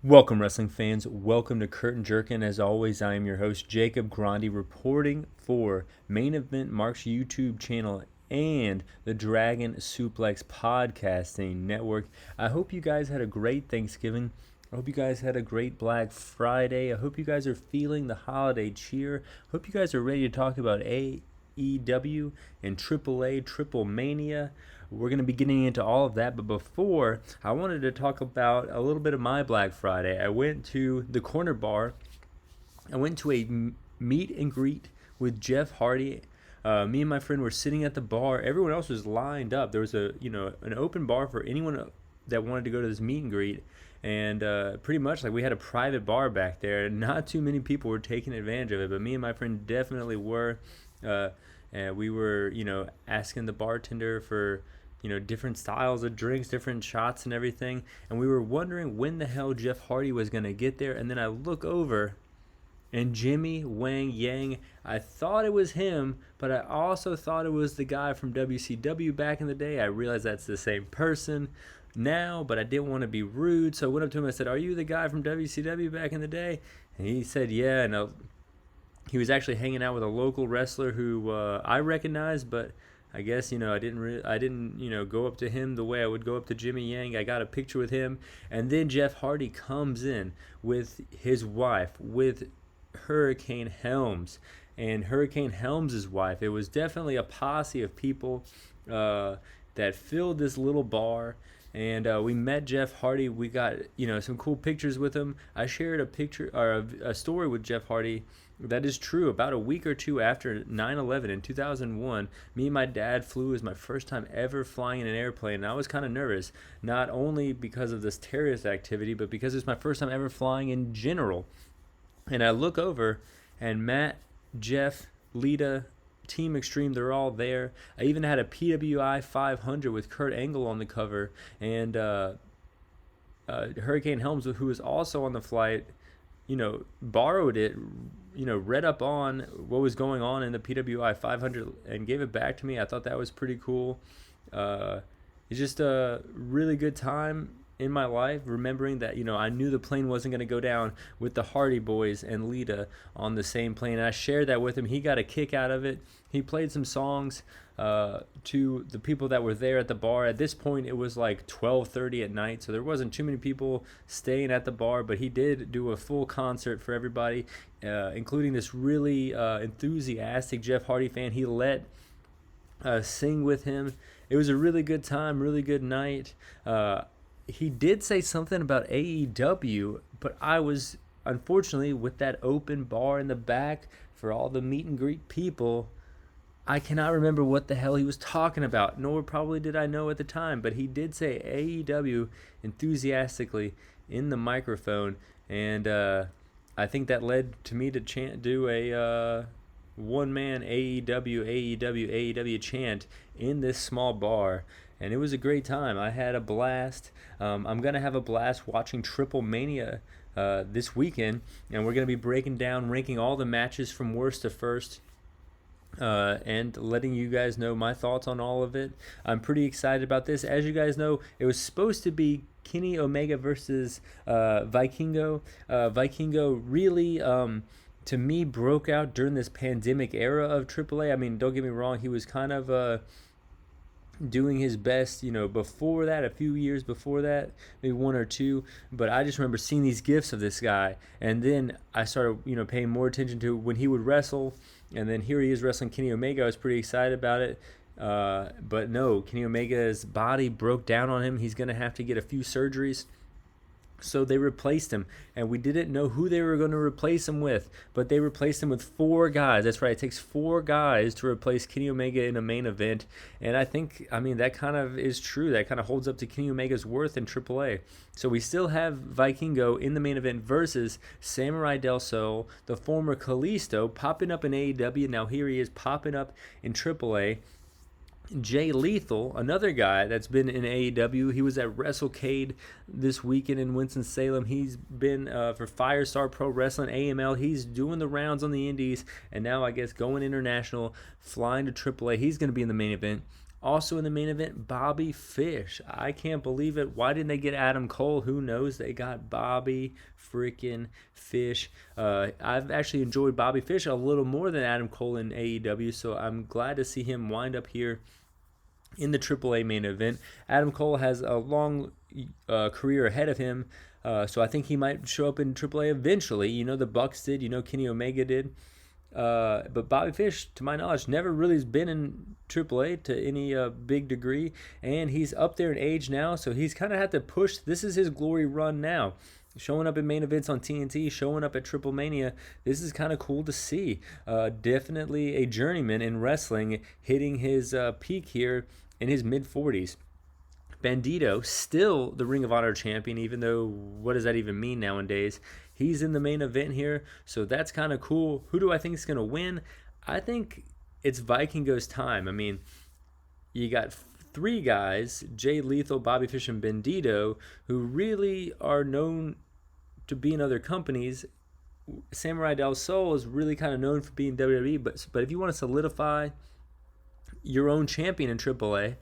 Welcome, wrestling fans. Welcome to Curtain Jerkin. As always, I am your host, Jacob Grondy, reporting for Main Event Mark's YouTube channel and the Dragon Suplex Podcasting Network. I hope you guys had a great Thanksgiving. I hope you guys had a great Black Friday. I hope you guys are feeling the holiday cheer. I hope you guys are ready to talk about AEW and AAA Triplemania. We're going to be getting into all of that, but before, I wanted to talk about a little bit of my Black Friday. I went to the Corner Bar. I went to a meet and greet with Jeff Hardy. Me and my friend were sitting at the bar. Everyone else was lined up. There was an open bar for anyone that wanted to go to this meet and greet. And pretty much like we had a private bar back there. Not too many people were taking advantage of it, but me and my friend definitely were. And we were, asking the bartender for, different styles of drinks, different shots and everything. And we were wondering when the hell Jeff Hardy was going to get there. And then I look over and Jimmy Wang Yang, I thought it was him, but I also thought it was the guy from WCW back in the day. I realized that's the same person now, but I didn't want to be rude. So I went up to him and I said, "Are you the guy from WCW back in the day?" And he said, "Yeah." And he was actually hanging out with a local wrestler who I recognized, but I guess I didn't go up to him the way I would go up to Jimmy Yang. I got a picture with him, and then Jeff Hardy comes in with his wife, with Hurricane Helms, and Hurricane Helms' wife. It was definitely a posse of people that filled this little bar. And we met Jeff Hardy. We got some cool pictures with him. I shared a picture or a story with Jeff Hardy that is true. About a week or two after 9/11 in 2001, me and my dad flew. It was my first time ever flying in an airplane, and I was kind of nervous, not only because of this terrorist activity, but because it's my first time ever flying in general. And I look over, and Matt, Jeff, Lita, Team Extreme, they're all there. I even had a PWI 500 with Kurt Angle on the cover, and Hurricane Helms, who was also on the flight, borrowed it, read up on what was going on in the PWI 500 and gave it back to me. I thought that was pretty cool. It's just a really good time in my life, remembering that I knew the plane wasn't going to go down with the Hardy Boys and Lita on the same plane, and I shared that with him. He got a kick out of it. He played some songs to the people that were there at the bar. At this point, it was like 12:30 at night, so there wasn't too many people staying at the bar, but he did do a full concert for everybody, including this really enthusiastic Jeff Hardy fan. He let sing with him. It was a really good time, really good night. He did say something about AEW, but I was, unfortunately, with that open bar in the back for all the meet and greet people, I cannot remember what the hell he was talking about, nor probably did I know at the time, but he did say AEW enthusiastically in the microphone, and I think that led to me to do a one-man AEW chant in this small bar. And it was a great time. I had a blast. I'm going to have a blast watching Triplemania this weekend. And we're going to be breaking down, ranking all the matches from worst to first. And letting you guys know my thoughts on all of it. I'm pretty excited about this. As you guys know, it was supposed to be Kenny Omega versus Vikingo. Vikingo really... to me, broke out during this pandemic era of AAA. I mean, don't get me wrong. He was kind of... doing his best, before that, a few years before that, maybe one or two, but I just remember seeing these gifs of this guy, and then I started, paying more attention to when he would wrestle, and then here he is wrestling Kenny Omega. I was pretty excited about it, but no, Kenny Omega's body broke down on him. He's going to have to get a few surgeries. So they replaced him, and we didn't know who they were going to replace him with, but they replaced him with 4 guys. That's right, it takes 4 guys to replace Kenny Omega in a main event, and I think, that kind of is true. That kind of holds up to Kenny Omega's worth in AAA. So we still have Vikingo in the main event versus Samurai Del Sol, the former Kalisto, popping up in AEW. Now here he is popping up in AAA. Jay Lethal, another guy that's been in AEW. He was at WrestleCade this weekend in Winston-Salem. He's been for Firestar Pro Wrestling, AML. He's doing the rounds on the indies, and now I guess going international, flying to AAA. He's going to be in the main event. Also in the main event, Bobby Fish. I can't believe it. Why didn't they get Adam Cole? Who knows? They got Bobby freaking Fish. I've actually enjoyed Bobby Fish a little more than Adam Cole in AEW, so I'm glad to see him wind up here in the AAA main event. Adam Cole has a long career ahead of him, so I think he might show up in AAA eventually. You know, the Bucks did. You know, Kenny Omega did. But Bobby Fish, to my knowledge, never really has been in AAA to any big degree, and he's up there in age now, so he's kind of had to push. This is his glory run now. Showing up in main events on TNT, showing up at Triplemania. This is kind of cool to see. Definitely a journeyman in wrestling, hitting his peak here in his mid-40s. Bandito, still the Ring of Honor champion, even though what does that even mean nowadays? He's in the main event here, so that's kind of cool. Who do I think is going to win? I think it's Vikingo's time. I mean, you got three guys, Jay Lethal, Bobby Fish, and Bandito, who really are known to be in other companies. Samurai Del Sol is really kind of known for being WWE, but if you want to solidify your own champion in AAA,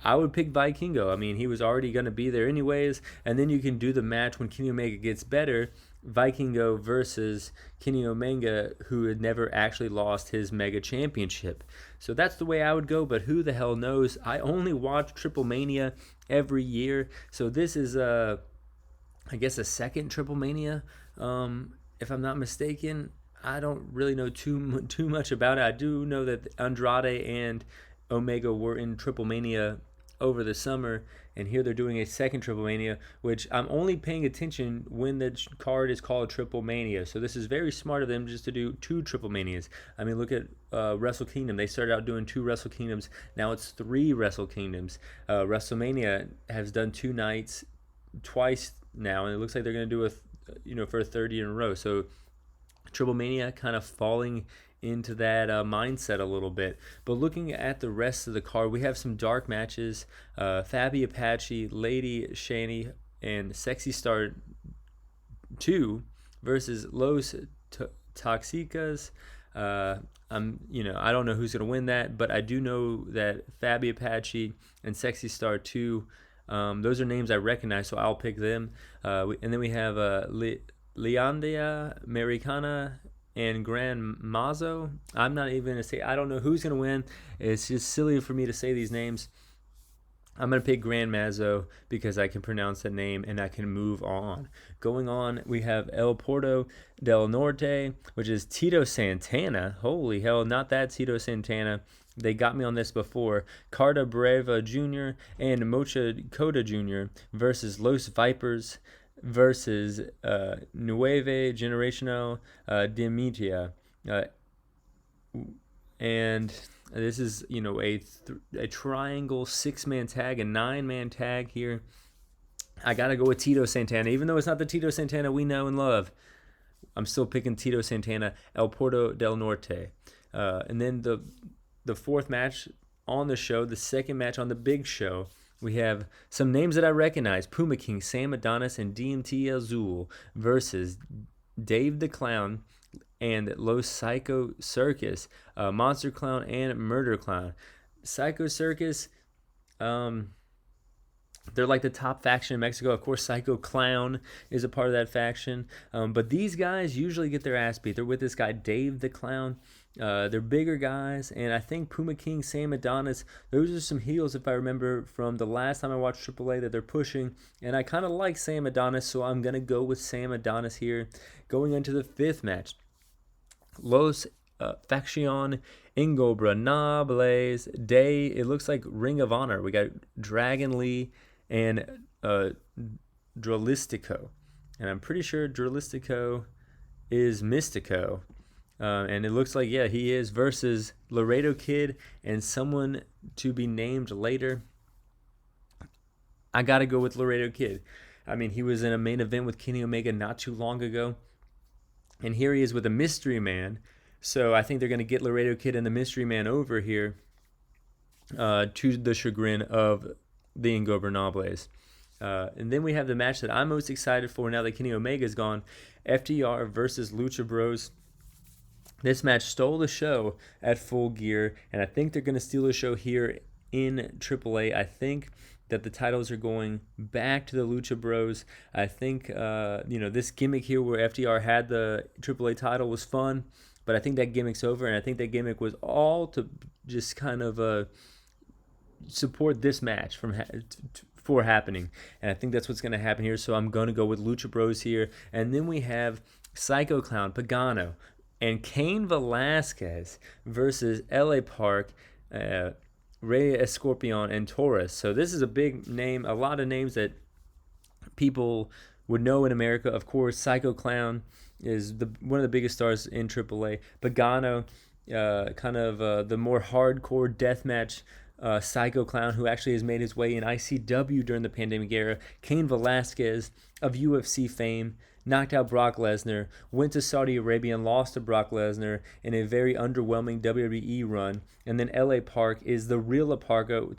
I would pick Vikingo. I mean, he was already going to be there anyways, and then you can do the match when Kenny Omega gets better, Vikingo versus Kenny Omega, who had never actually lost his Mega Championship. So that's the way I would go, but who the hell knows? I only watch Triplemania every year, so this is, I guess, a second Triplemania, if I'm not mistaken. I don't really know too much about it. I do know that Andrade and Omega were in Triplemania over the summer, and here they're doing a second Triplemania, which I'm only paying attention when the card is called Triplemania. So this is very smart of them just to do two Triplemanias. I mean, look at Wrestle Kingdom. They started out doing two Wrestle Kingdoms. Now it's three Wrestle Kingdoms. WrestleMania has done 2 nights twice now, and it looks like they're going to do for a third year in a row. So Triplemania kind of falling into that mindset a little bit. But looking at the rest of the card, we have some dark matches. Fabi Apache, Lady Shani, and Sexy Star 2 versus Los Toxicas. I don't know who's going to win that, but I do know that Fabi Apache and Sexy Star 2, those are names I recognize, so I'll pick them. And then we have Leandia Americana and Gran Mazo. I'm not even going to say, I don't know who's going to win. It's just silly for me to say these names. I'm going to pick Gran Mazo because I can pronounce that name and I can move on. Going on, we have El Porto del Norte, which is Tito Santana. Holy hell, not that Tito Santana. They got me on this before. Carta Breva Jr. and Mocha Cota Jr. versus Los Vipers versus Nueve Generacional Dimitia. And this is, a triangle 6-man tag, a 9-man tag here. I got to go with Tito Santana. Even though it's not the Tito Santana we know and love, I'm still picking Tito Santana, El Porto del Norte. And then the fourth match on the show, the second match on the big show, we have some names that I recognize. Puma King, Sam Adonis, and DMT Azul versus Dave the Clown and Los Psycho Circus, Monster Clown and Murder Clown. Psycho Circus, they're like the top faction in Mexico. Of course, Psycho Clown is a part of that faction. But these guys usually get their ass beat. They're with this guy, Dave the Clown. They're bigger guys, and I think Puma King, Sam Adonis, those are some heels, if I remember, from the last time I watched AAA that they're pushing, and I kind of like Sam Adonis, so I'm going to go with Sam Adonis here. Going into the fifth match, Los Faction Ingobernables Day. It looks like Ring of Honor. We got Dragon Lee and Dralistico, and I'm pretty sure Dralistico is Mystico. And it looks like, he is, versus Laredo Kid and someone to be named later. I got to go with Laredo Kid. I mean, he was in a main event with Kenny Omega not too long ago. And here he is with a Mystery Man. So I think they're going to get Laredo Kid and the Mystery Man over here to the chagrin of the Ingobernables. And then we have the match that I'm most excited for now that Kenny Omega's gone. FTR versus Lucha Bros. This match stole the show at Full Gear, and I think they're going to steal the show here in AAA. I think that the titles are going back to the Lucha Bros. I think, this gimmick here where FTR had the AAA title was fun, but I think that gimmick's over, and I think that gimmick was all to just kind of support this match for happening. And I think that's what's going to happen here, so I'm going to go with Lucha Bros here. And then we have Psycho Clown, Pagano, and Cain Velasquez versus LA Park, Rey Escorpion, and Taurus. So this is a big name, a lot of names that people would know in America. Of course, Psycho Clown is one of the biggest stars in AAA. Pagano, the more hardcore deathmatch Psycho Clown, who actually has made his way in ICW during the pandemic era. Cain Velasquez of UFC fame, knocked out Brock Lesnar, went to Saudi Arabia and lost to Brock Lesnar in a very underwhelming WWE run. And then LA Park is the real Aparco,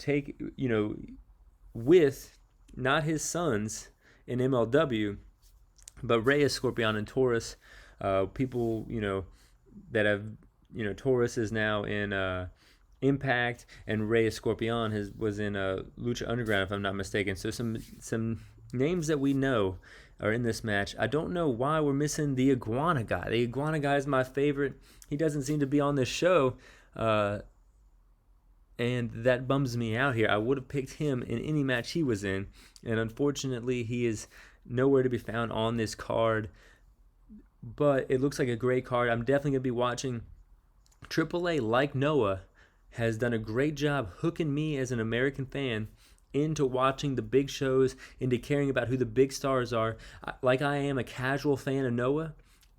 with not his sons in MLW, but Rey Escorpion and Taurus. People, that have, Taurus is now in Impact, and Rey Escorpion was in Lucha Underground, if I'm not mistaken. So some names that we know are in this match. I don't know why we're missing the Iguana guy. The Iguana guy is my favorite. He doesn't seem to be on this show, and that bums me out here. I would have picked him in any match he was in, and unfortunately he is nowhere to be found on this card. But it looks like a great card. I'm definitely going to be watching. AAA, like Noah, has done a great job hooking me as an American fan into watching the big shows, into caring about who the big stars are. Like I am a casual fan of Noah,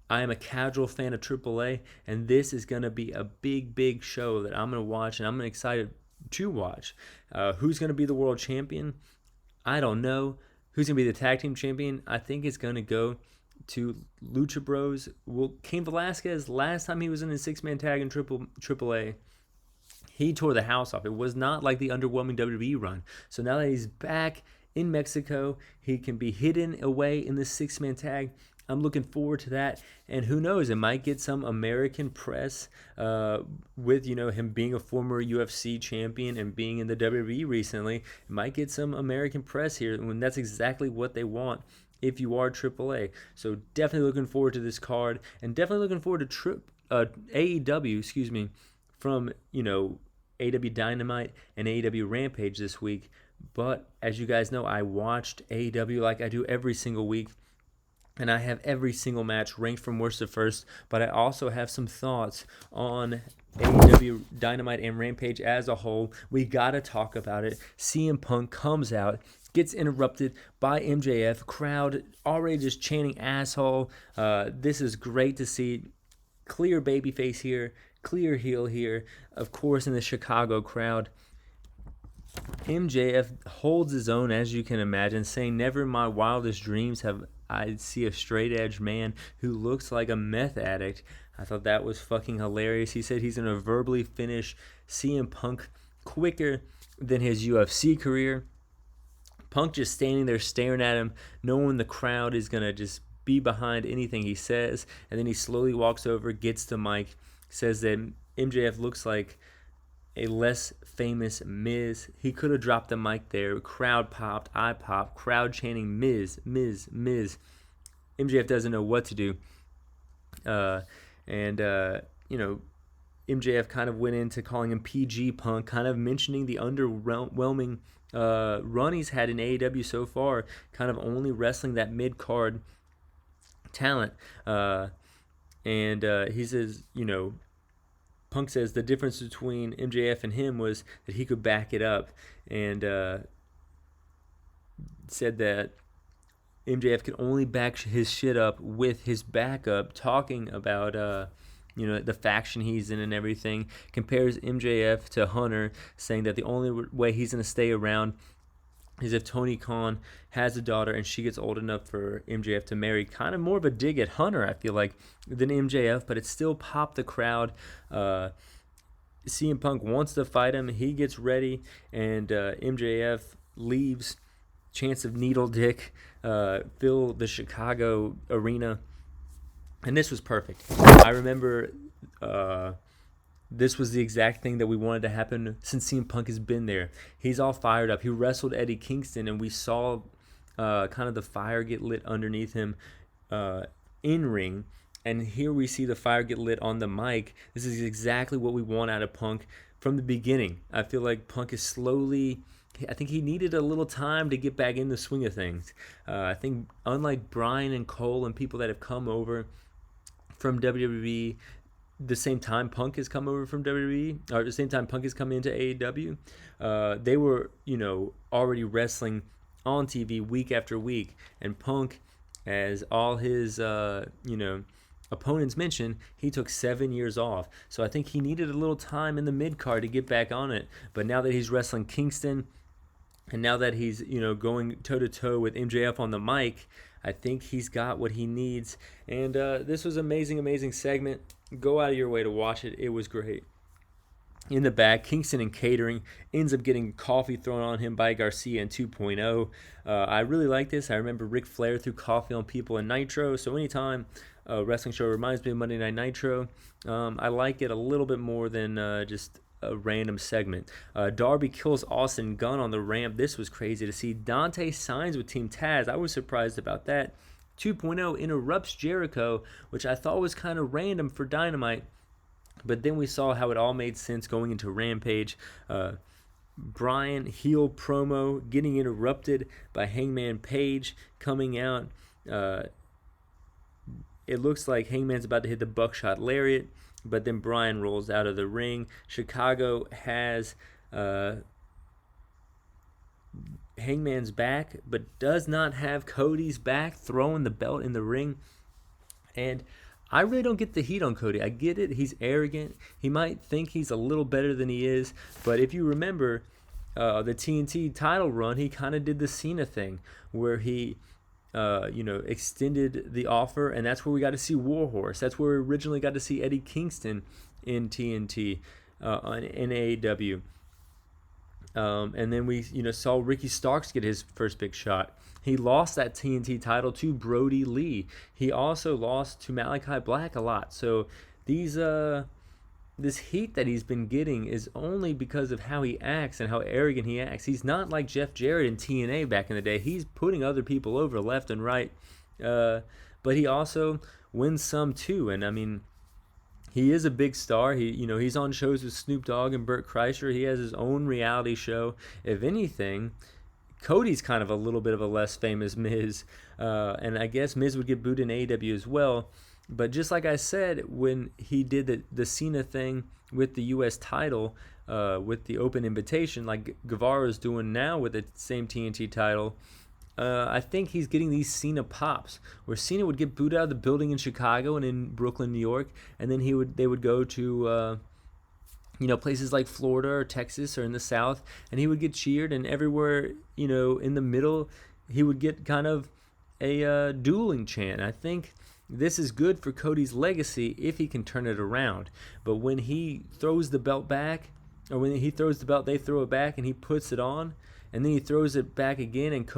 I am a casual fan of AAA, and this is going to be a big, big show that I'm going to watch, and I'm excited to watch. Who's going to be the world champion? I don't know. Who's going to be the tag team champion? I think it's going to go to Lucha Bros. Well, Cain Velasquez, last time he was in a six-man tag in AAA, he tore the house off. It was not like the underwhelming WWE run. So now that he's back in Mexico, he can be hidden away in this six-man tag. I'm looking forward to that. And who knows, it might get some American press with, him being a former UFC champion and being in the WWE recently. It might get some American press here, and that's exactly what they want if you are AAA. So definitely looking forward to this card, and definitely looking forward to AEW, from, AEW Dynamite and AEW Rampage this week. But as you guys know, I watched AEW like I do every single week, and I have every single match ranked from worst to first, but I also have some thoughts on AEW Dynamite and Rampage as a whole. We gotta talk about it. CM Punk comes out, gets interrupted by MJF, crowd already just chanting asshole. This is great to see. Clear babyface here, clear heel here, of course, in the Chicago crowd. MJF holds his own, as you can imagine, saying, "Never in my wildest dreams have I see a straight edge man who looks like a meth addict." I thought that was fucking hilarious. He said he's going to verbally finish CM Punk quicker than his UFC career. Punk just standing there staring at him, knowing the crowd is going to just be behind anything he says. And then he slowly walks over, gets the mic, says that MJF looks like a less famous Miz. He could have dropped the mic there. Crowd popped, I popped, crowd chanting Miz, Miz, Miz. MJF doesn't know what to do. MJF kind of went into calling him PG Punk, kind of mentioning the underwhelming run he's had in AEW so far, kind of only wrestling that mid-card talent. He says, Punk says the difference between MJF and him was that he could back it up, and said that MJF could only back his shit up with his backup, talking about the faction he's in and everything. Compares MJF to Hunter, saying that the only way he's going to stay around is if Tony Khan has a daughter and she gets old enough for MJF to marry. Kind of more of a dig at Hunter, I feel like, than MJF, but it still popped the crowd. CM Punk wants to fight him. He gets ready, and MJF leaves. Chance of needle dick fill the Chicago arena. And this was perfect. I remember this was the exact thing that we wanted to happen since CM Punk has been there. He's all fired up. He wrestled Eddie Kingston, and we saw kind of the fire get lit underneath him in ring. And here we see the fire get lit on the mic. This is exactly what we want out of Punk from the beginning. I feel like Punk is slowly... I think he needed a little time to get back in the swing of things. I think unlike Bryan and Cole and people that have come over from WWE the same time Punk has come over from WWE, or the same time Punk has come into AEW, they were, already wrestling on TV week after week. And Punk, as all his, opponents mentioned, he took 7 years off. So I think he needed a little time in the mid-card to get back on it. But now that he's wrestling Kingston, and now that he's, going toe-to-toe with MJF on the mic, I think he's got what he needs. And this was amazing segment. Go out of your way to watch it. It was great. In the back, Kingston and catering ends up getting coffee thrown on him by Garcia in 2.0. I really like this. I remember Ric Flair threw coffee on people in Nitro. So anytime a wrestling show reminds me of Monday Night Nitro, I like it a little bit more than just a random segment. Darby kills Austin Gunn on the ramp. This was crazy to see. Dante signs with Team Taz. I was surprised about that. 2.0 interrupts Jericho, which I thought was kind of random for Dynamite. But then we saw how it all made sense going into Rampage. Bryan heel promo getting interrupted by Hangman Page coming out. It looks like Hangman's about to hit the buckshot lariat, but then Bryan rolls out of the ring. Chicago has Hangman's back, but does not have Cody's back, throwing the belt in the ring. And I really don't get the heat on Cody. I get it. He's arrogant. He might think he's a little better than he is. But if you remember the TNT title run, he kind of did the Cena thing where he, extended the offer. And that's where we got to see Warhorse. That's where we originally got to see Eddie Kingston in TNT, in AEW. And then we, saw Ricky Starks get his first big shot. He lost that TNT title to Brody Lee. He also lost to Malachi Black a lot. So these this heat that he's been getting is only because of how he acts and how arrogant he acts. He's not like Jeff Jarrett in TNA back in the day. He's putting other people over left and right. But he also wins some too. And I mean, he is a big star. He's on shows with Snoop Dogg and Burt Kreischer. He has his own reality show. If anything, Cody's kind of a little bit of a less famous Miz. And I guess Miz would get booed in AEW as well. But just like I said, when he did the Cena thing with the U.S. title, with the open invitation, like Guevara's doing now with the same TNT title, I think he's getting these Cena pops, where Cena would get booed out of the building in Chicago and in Brooklyn, New York, and then they would go to places like Florida or Texas or in the South, and he would get cheered, and everywhere in the middle, he would get kind of a dueling chant. I think this is good for Cody's legacy if he can turn it around. But when he throws the belt back, or when he throws the belt, they throw it back, and he puts it on, and then he throws it back again, and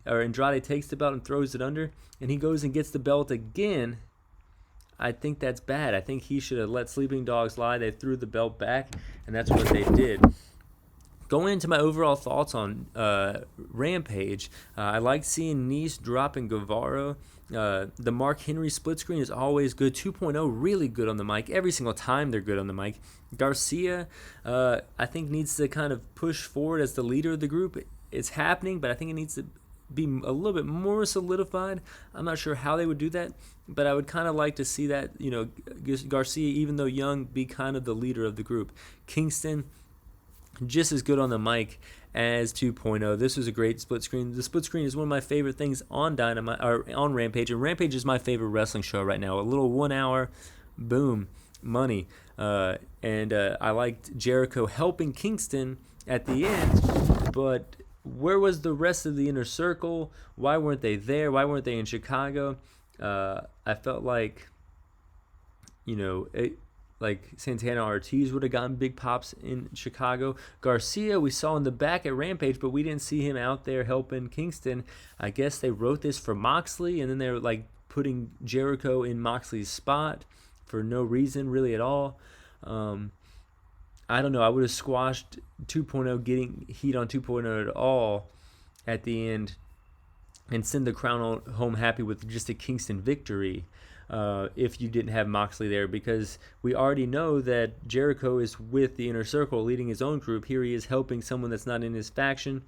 Andrade takes the belt and throws it under, and he goes and gets the belt again. I think that's bad. I think he should have let sleeping dogs lie. They threw the belt back, and that's what they did. Going into my overall thoughts on Rampage, I like seeing Nice dropping Guevara. The Mark Henry split screen is always good. 2.0 really good on the mic. Every single time they're good on the mic. Garcia, I think, needs to kind of push forward as the leader of the group. It's happening, but I think it needs to be a little bit more solidified. I'm not sure how they would do that, but I would kind of like to see that, Garcia, even though young, be kind of the leader of the group. Kingston, just as good on the mic as 2.0. This was a great split screen. The split screen is one of my favorite things on Dynamite, or on Rampage, and Rampage is my favorite wrestling show right now. A little 1 hour, boom, money. And I liked Jericho helping Kingston at the end, but where was the rest of the Inner Circle? Why weren't they there? Why weren't they in Chicago? I felt like, like Santana Ortiz would have gotten big pops in Chicago. Garcia, we saw in the back at Rampage, but we didn't see him out there helping Kingston. I guess they wrote this for Moxley, and then they were like putting Jericho in Moxley's spot for no reason really at all. I don't know. I would have squashed 2.0, getting heat on 2.0 at all at the end, and send the crown home happy with just a Kingston victory. If you didn't have Moxley there, because we already know that Jericho is with the Inner Circle leading his own group. Here he is helping someone that's not in his faction.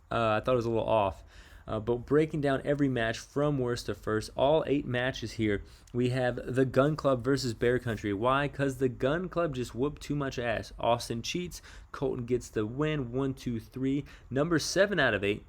I thought it was a little off. But breaking down every match from worst to first, all 8 matches here, we have the Gun Club versus Bear Country. Why? Because the Gun Club just whooped too much ass. Austin cheats. Colton gets the win. 1, 2, 3. Number 7 out of 8.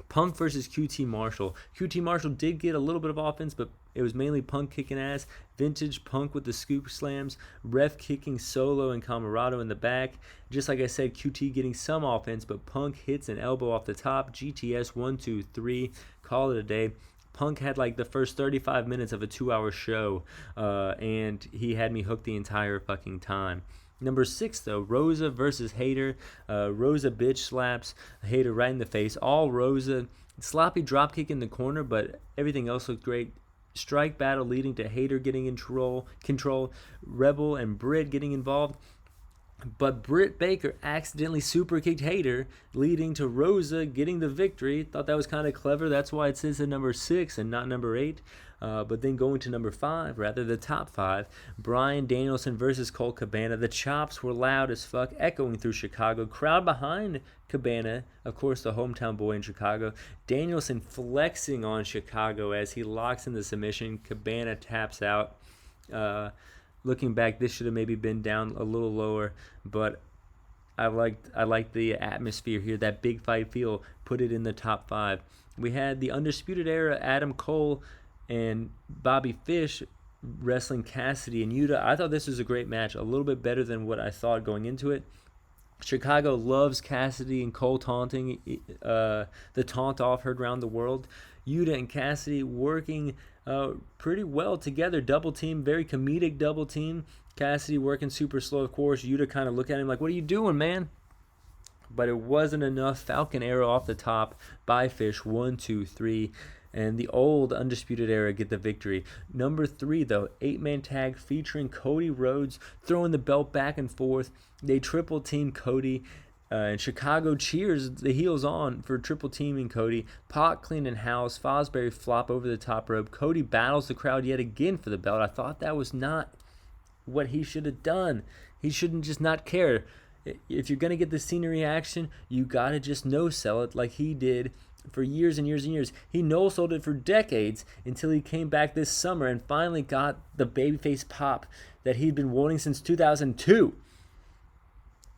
Punk versus QT Marshall. QT Marshall did get a little bit of offense, but it was mainly Punk kicking ass. Vintage Punk with the scoop slams. Ref kicking Solo and Camarado in the back. Just like I said, QT getting some offense, but Punk hits an elbow off the top. GTS 1, 2, 3. Call it a day. Punk had like the first 35 minutes of a 2-hour show, and he had me hooked the entire fucking time. Number 6, though, Rosa versus Hayter. Rosa bitch slaps Hayter right in the face. All Rosa. Sloppy dropkick in the corner, but everything else looked great. Strike battle leading to Hayter getting in control. Rebel and Britt getting involved. But Britt Baker accidentally super kicked Hayter, leading to Rosa getting the victory. Thought that was kind of clever. That's why it says at number 6 and not number 8. But then going to number 5, rather the top 5, Bryan Danielson versus Colt Cabana. The chops were loud as fuck, echoing through Chicago. Crowd behind Cabana, of course, the hometown boy in Chicago. Danielson flexing on Chicago as he locks in the submission. Cabana taps out. Looking back, this should have maybe been down a little lower, but I liked the atmosphere here, that big fight feel. Put it in the top 5. We had the Undisputed Era, Adam Cole and Bobby Fish wrestling Cassidy and Yuda. I thought this was a great match, a little bit better than what I thought going into it. Chicago loves Cassidy and Cole taunting, the taunt off heard around the world. Yuda and Cassidy working pretty well together, double team, very comedic double team. Cassidy working super slow, of course. Yuda kind of look at him like, what are you doing, man? But it wasn't enough. Falcon Arrow off the top by Fish, 1, 2, 3. And the old Undisputed Era get the victory. Number 3, though, 8-man tag featuring Cody Rhodes throwing the belt back and forth. They triple team Cody. And Chicago cheers the heels on for triple teaming Cody. Pac cleaning house. Fosbury flop over the top rope. Cody battles the crowd yet again for the belt. I thought that was not what he should have done. He shouldn't just not care. If you're going to get the scenery action, you got to just no-sell it like he did for years and years and years. He no-sold it for decades until he came back this summer and finally got the babyface pop that he'd been wanting since 2002.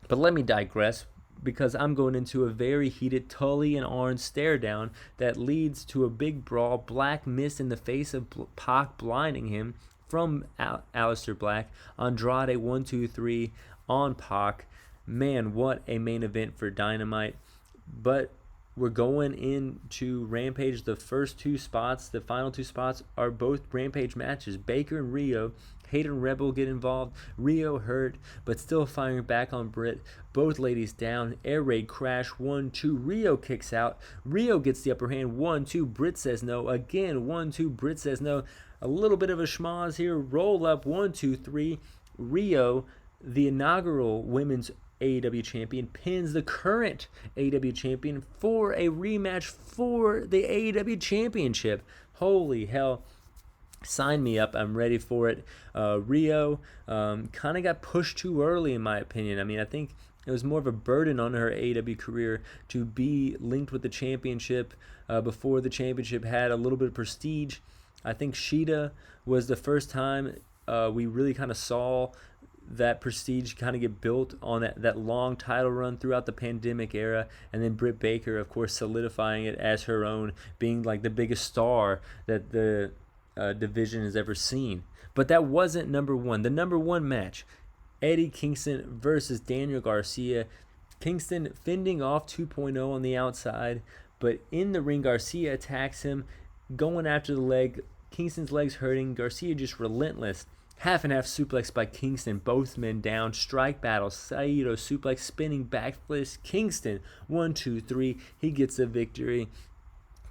But let me digress, because I'm going into a very heated Tully and Arn stare down that leads to a big brawl. Black mist in the face of Pac blinding him from Aleister Black. Andrade 1, 2, 3 on Pac. Man, what a main event for Dynamite. But we're going into Rampage. The first 2 spots, the final 2 spots, are both Rampage matches. Baker and Rio. Hayter and Rebel get involved. Rio hurt, but still firing back on Britt. Both ladies down. Air raid crash. 1, 2. Rio kicks out. Rio gets the upper hand. 1, 2. Britt says no. Again, 1, 2. Britt says no. A little bit of a schmoz here. Roll up. 1, 2, 3. Rio, the inaugural women's AEW champion, pins the current AEW champion for a rematch for the AEW championship. Holy hell. Sign me up. I'm ready for it. Rio kind of got pushed too early, in my opinion. I mean, I think it was more of a burden on her AEW career to be linked with the championship before the championship had a little bit of prestige. I think Shida was the first time we really kind of saw that prestige kind of get built on that long title run throughout the pandemic era, and then Britt Baker, of course, solidifying it as her own, being like the biggest star that the division has ever seen. But that wasn't number 1. The number 1 match, Eddie Kingston versus Daniel Garcia. Kingston fending off 2.0 on the outside, but in the ring, Garcia attacks him, going after the leg. Kingston's legs hurting. Garcia just relentless. Half and half suplex by Kingston, both men down. Strike battle, Saito suplex, spinning back fist. Kingston, 1, 2, 3. He gets the victory.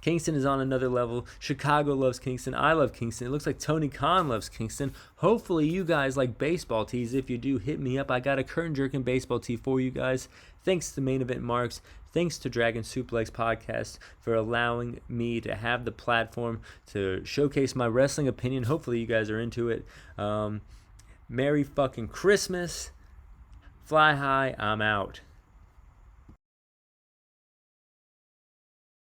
Kingston is on another level. Chicago loves Kingston. I love Kingston. It looks like Tony Khan loves Kingston. Hopefully you guys like baseball tees. If you do, hit me up. I got a Curtain Jerkin baseball tee for you guys. Thanks to Main Event Marks. Thanks to Dragon Suplex Podcast for allowing me to have the platform to showcase my wrestling opinion. Hopefully you guys are into it. Merry fucking Christmas. Fly high. I'm out.